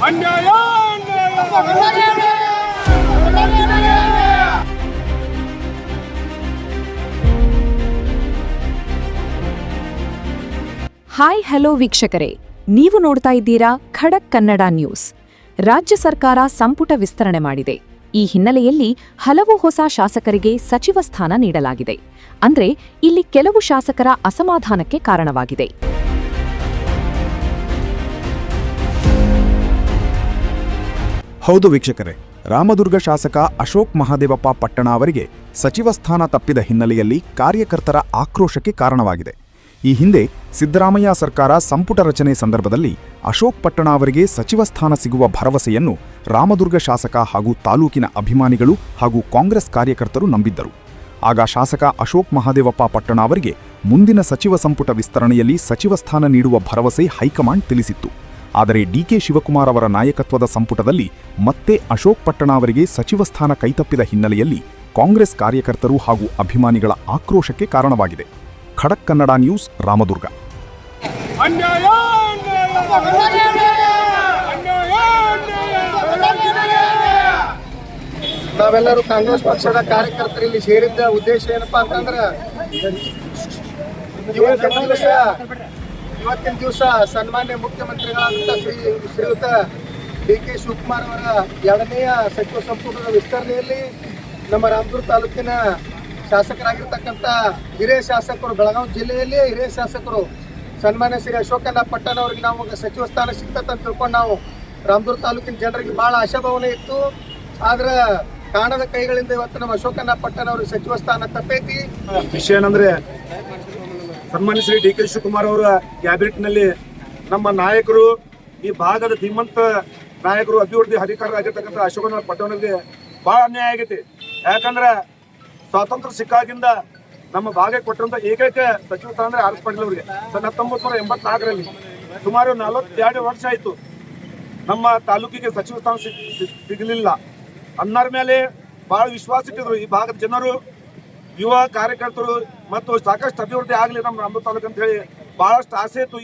ಅನ್ಯಾಯ hi hello ವೀಕ್ಷಕರೇ, ನೀವು ನೋಡ್ತಾ ಇದ್ದೀರಾ ಖಡಕ್ ಕನ್ನಡ ನ್ಯೂಸ್. ರಾಜ್ಯ ಸರ್ಕಾರ ಸಂಪುಟ ವಿಸ್ತರಣೆ ಮಾಡಿದೆ. ಈ ಹಿನ್ನೆಲೆಯಲ್ಲಿ ಹಲವು ಹೊಸ ಶಾಸಕರಿಗೆ ಸಚಿವ ಸ್ಥಾನ ನೀಡಲಾಗಿದೆ. ಅಂದ್ರೆ ಇಲ್ಲಿ ಕೆಲವು ಶಾಸಕರ ಅಸಮಾಧಾನಕ್ಕೆ ಕಾರಣವಾಗಿದೆ. ಹೌದು ವೀಕ್ಷಕರೇ, ರಾಮದುರ್ಗ ಶಾಸಕ ಅಶೋಕ್ ಮಹಾದೇವಪ್ಪ ಪಟ್ಟಣ ಅವರಿಗೆ ಸಚಿವ ಸ್ಥಾನ ತಪ್ಪಿದ ಹಿನ್ನೆಲೆಯಲ್ಲಿ ಕಾರ್ಯಕರ್ತರ ಆಕ್ರೋಶಕ್ಕೆ ಕಾರಣವಾಗಿದೆ. ಈ ಹಿಂದೆ ಸಿದ್ದರಾಮಯ್ಯ ಸರ್ಕಾರ ಸಂಪುಟ ರಚನೆ ಸಂದರ್ಭದಲ್ಲಿ ಅಶೋಕ್ ಪಟ್ಟಣ ಅವರಿಗೆ ಸಚಿವ ಸ್ಥಾನ ಸಿಗುವ ಭರವಸೆಯನ್ನು ರಾಮದುರ್ಗ ಶಾಸಕ ಹಾಗೂ ತಾಲೂಕಿನ ಅಭಿಮಾನಿಗಳು ಹಾಗೂ ಕಾಂಗ್ರೆಸ್ ಕಾರ್ಯಕರ್ತರು ನಂಬಿದ್ದರು. ಆಗ ಶಾಸಕ ಅಶೋಕ್ ಮಹಾದೇವಪ್ಪ ಪಟ್ಟಣ ಅವರಿಗೆ ಮುಂದಿನ ಸಚಿವ ಸಂಪುಟ ವಿಸ್ತರಣೆಯಲ್ಲಿ ಸಚಿವ ಸ್ಥಾನ ನೀಡುವ ಭರವಸೆ ಹೈಕಮಾಂಡ್ ತಿಳಿಸಿತ್ತು. ಆದರೆ ಡಿಕೆ ಶಿವಕುಮಾರ್ ಅವರ ನಾಯಕತ್ವದ ಸಂಪುಟದಲ್ಲಿ ಮತ್ತೆ ಅಶೋಕ್ ಪಟ್ಟಣ ಅವರಿಗೆ ಸಚಿವ ಸ್ಥಾನ ಕೈತಪ್ಪಿದ ಹಿನ್ನೆಲೆಯಲ್ಲಿ ಕಾಂಗ್ರೆಸ್ ಕಾರ್ಯಕರ್ತರು ಹಾಗೂ ಅಭಿಮಾನಿಗಳ ಆಕ್ರೋಶಕ್ಕೆ ಕಾರಣವಾಗಿದೆ. ಖಡಕ್ ಕನ್ನಡ ನ್ಯೂಸ್, ರಾಮದುರ್ಗ. ನಾವೆಲ್ಲರೂ ಕಾಂಗ್ರೆಸ್ ಪಕ್ಷದ ಕಾರ್ಯಕರ್ತರು ಇಲ್ಲಿ ಸೇರಿದ್ದ ಉದ್ದೇಶ ಏನಪ್ಪಾ ಅಂತಂದ್ರೆ, ಇವತ್ತಿನ ದಿವಸ ಸನ್ಮಾನ್ಯ ಮುಖ್ಯಮಂತ್ರಿಗಳಾದಂಥ ಶ್ರೀಯುತ ಡಿಕೆ ಶಿವಕುಮಾರ್ ಅವರ 2ನೇ ಸಚಿವ ಸಂಪುಟದ ವಿಸ್ತರಣೆಯಲ್ಲಿ ನಮ್ಮ ರಾಮದುರ್ಗ ತಾಲೂಕಿನ ಶಾಸಕರಾಗಿರ್ತಕ್ಕಂಥ ಹಿರಿಯ ಶಾಸಕರು, ಬೆಳಗಾವಿ ಜಿಲ್ಲೆಯಲ್ಲಿ ಹಿರಿಯ ಶಾಸಕರು ಸನ್ಮಾನ್ಯ ಶ್ರೀ ಅಶೋಕಣ್ಣ ಪಟ್ಟಣ ಅವರಿಗೆ ನಾವು ಸಚಿವ ಸ್ಥಾನ ಸಿಗ್ತಂತ ತಿಳ್ಕೊಂಡು ನಾವು ರಾಮದುರ್ಗ ತಾಲೂಕಿನ ಜನರಿಗೆ ಭಾಳ ಆಶಾಭಾವನೆ ಇತ್ತು. ಆದ್ರೆ ಕಾಣದ ಕೈಗಳಿಂದ ಇವತ್ತು ನಮ್ಮ ಅಶೋಕಣ್ಣ ಪಟ್ಟಣ ಅವ್ರಿಗೆ ಸಚಿವ ಸ್ಥಾನ ತಪ್ಪೈತಿ. ವಿಷಯ ಏನಂದ್ರೆ, ಸನ್ಮಾನ್ಯ ಶ್ರೀ ಡಿ ಕೆ ಶಿವಕುಮಾರ್ ಅವರ ಕ್ಯಾಬಿನೆಟ್ನಲ್ಲಿ ನಮ್ಮ ನಾಯಕರು, ಈ ಭಾಗದ ಧೀಮಂತ ನಾಯಕರು, ಅಭಿವೃದ್ಧಿ ಅಧಿಕಾರಿಯಾಗಿರ್ತಕ್ಕಂಥ ಅಶೋಕಣ್ಣ ಪಟ್ಟಣರಿಗೆ ಭಾಳ ಅನ್ಯಾಯ ಆಗೈತಿ. ಯಾಕಂದ್ರೆ ಸ್ವಾತಂತ್ರ್ಯ ಸಿಕ್ಕಾಗಿಂದ ನಮ್ಮ ಭಾಗಕ್ಕೆ ಕೊಟ್ಟಿರುವಂಥ ಏಕೈಕ ಸಚಿವ ಸ್ಥಾನ ಅಂದ್ರೆ ಆರ್ ಎಸ್ ಪಾಟೀಲ್ ಅವರಿಗೆ 1984ರಲ್ಲಿ ಸುಮಾರು 42 ವರ್ಷ ಆಯಿತು ನಮ್ಮ ತಾಲೂಕಿಗೆ ಸಚಿವ ಸ್ಥಾನ ಸಿಗಲಿಲ್ಲ. ಅನ್ನರ ಮೇಲೆ ಭಾಳ ವಿಶ್ವಾಸ ಇಟ್ಟಿದ್ರು ಈ ಭಾಗದ ಜನರು, ಯುವ ಕಾರ್ಯಕರ್ತರು, ಮತ್ತು ಸಾಕಷ್ಟು ಅಭಿವೃದ್ಧಿ ಆಗಲಿ ನಮ್ಮ ರಾಮದುರ್ಗ ತಾಲೂಕು ಅಂತ ಹೇಳಿ ಭಾಳಷ್ಟು ಆಸೆ ಇತ್ತು.